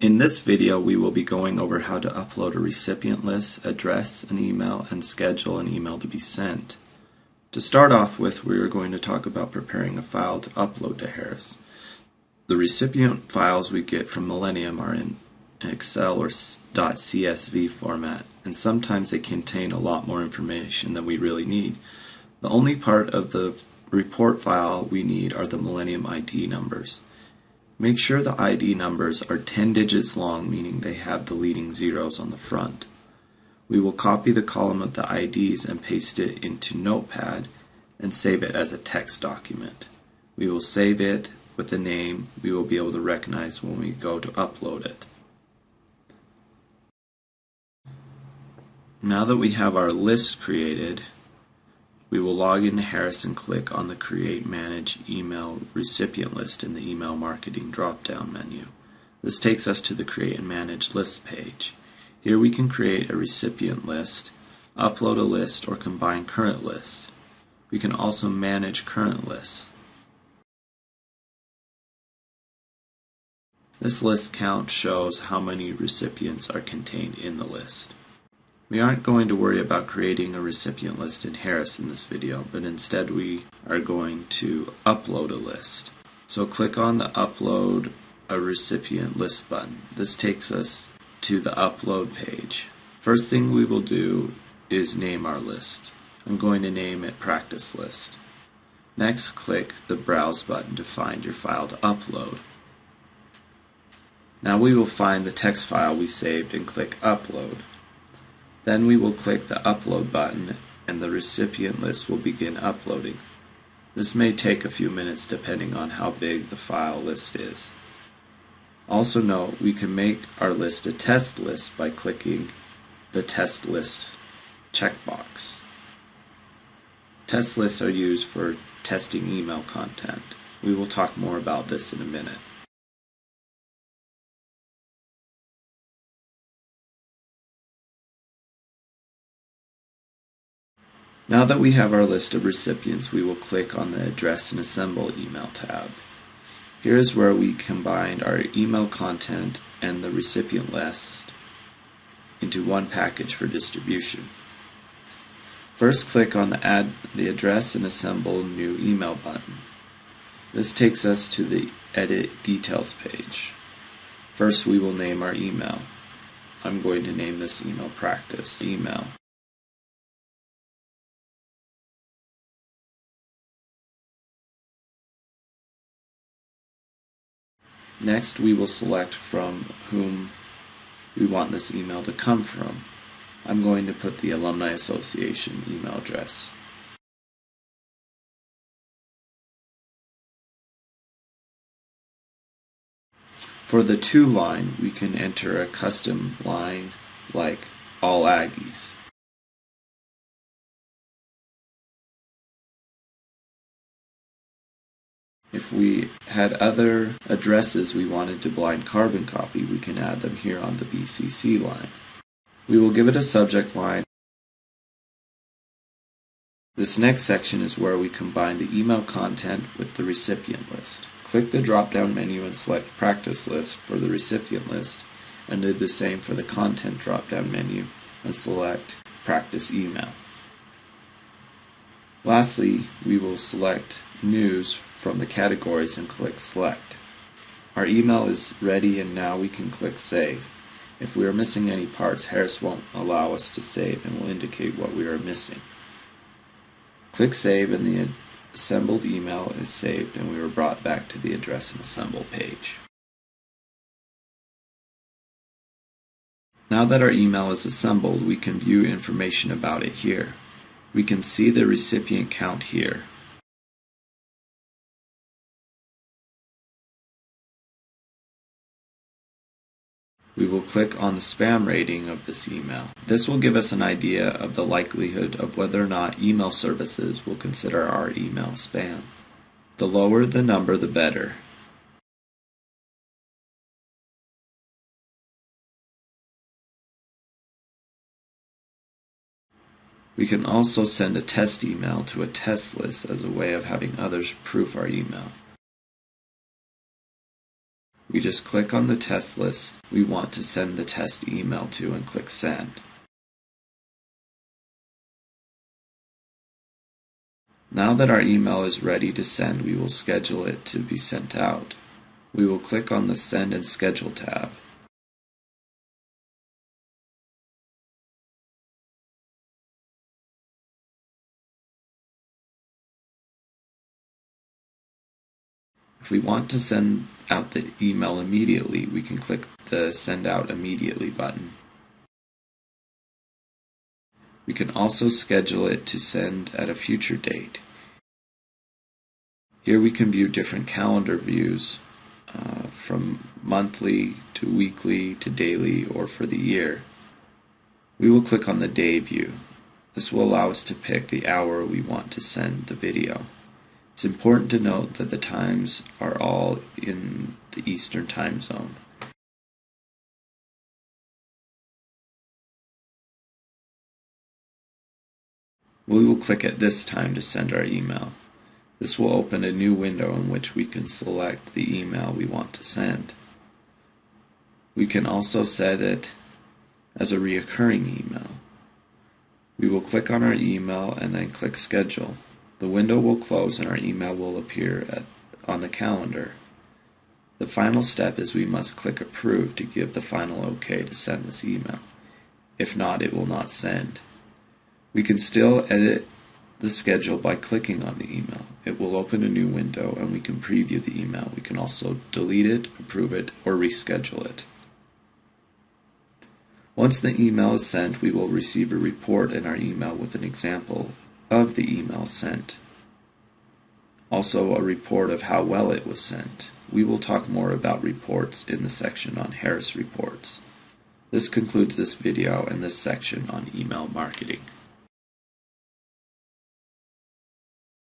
In this video, we will be going over how to upload a recipient list, address an email, and schedule an email to be sent. To start off with, we are going to talk about preparing a file to upload to Harris. The recipient files we get from Millennium are in Excel or .csv format, and sometimes they contain a lot more information than we really need. The only part of the report file we need are the Millennium ID numbers. Make sure the ID numbers are 10 digits long, meaning they have the leading zeros on the front. We will copy the column of the IDs and paste it into Notepad and save it as a text document. We will save it with a name we will be able to recognize when we go to upload it. Now that we have our list created, we will log into Harris and click on the Create Manage Email Recipient List in the Email Marketing drop-down menu. This takes us to the Create and Manage List page. Here we can create a recipient list, upload a list, or combine current lists. We can also manage current lists. This list count shows how many recipients are contained in the list. We aren't going to worry about creating a recipient list in Harris in this video, but instead we are going to upload a list. So click on the Upload a Recipient List button. This takes us to the Upload page. First thing we will do is name our list. I'm going to name it Practice List. Next, click the Browse button to find your file to upload. Now we will find the text file we saved and click Upload. Then we will click the Upload button and the recipient list will begin uploading. This may take a few minutes depending on how big the file list is. Also note, we can make our list a test list by clicking the Test List checkbox. Test lists are used for testing email content. We will talk more about this in a minute. Now that we have our list of recipients, we will click on the Address and Assemble Email tab. Here is where we combine our email content and the recipient list into one package for distribution. First, click on the Add the Address and Assemble New Email button. This takes us to the Edit Details page. First, we will name our email. I'm going to name this email Practice Email. Next, we will select from whom we want this email to come from. I'm going to put the Alumni Association email address. For the To line, we can enter a custom line like All Aggies. If we had other addresses we wanted to blind carbon copy, we can add them here on the BCC line. We will give it a subject line. This next section is where we combine the email content with the recipient list. Click the drop-down menu and select Practice List for the recipient list, and do the same for the content drop-down menu and select Practice Email. Lastly, we will select News from the categories and click Select. Our email is ready and now we can click Save. If we are missing any parts, Harris won't allow us to save and will indicate what we are missing. Click Save and the assembled email is saved and we are brought back to the Address and Assemble page. Now that our email is assembled, we can view information about it here. We can see the recipient count here. We will click on the spam rating of this email. This will give us an idea of the likelihood of whether or not email services will consider our email spam. The lower the number, the better. We can also send a test email to a test list as a way of having others proof our email. We just click on the test list we want to send the test email to and click Send. Now that our email is ready to send, we will schedule it to be sent out. We will click on the Send and Schedule tab. If we want to send out the email immediately, we can click the Send Out Immediately button. We can also schedule it to send at a future date. Here we can view different calendar views from monthly to weekly to daily or for the year. We will click on the Day view. This will allow us to pick the hour we want to send the video. It's important to note that the times are all in the Eastern Time Zone. We will click at this time to send our email. This will open a new window in which we can select the email we want to send. We can also set it as a reoccurring email. We will click on our email and then click Schedule. The window will close and our email will appear on the calendar. The final step is we must click Approve to give the final OK to send this email. If not, it will not send. We can still edit the schedule by clicking on the email. It will open a new window and we can preview the email. We can also delete it, approve it, or reschedule it. Once the email is sent, we will receive a report in our email with an example of the email sent. Also a report of how well it was sent. We will talk more about reports in the section on Harris Reports. This concludes this video and this section on email marketing.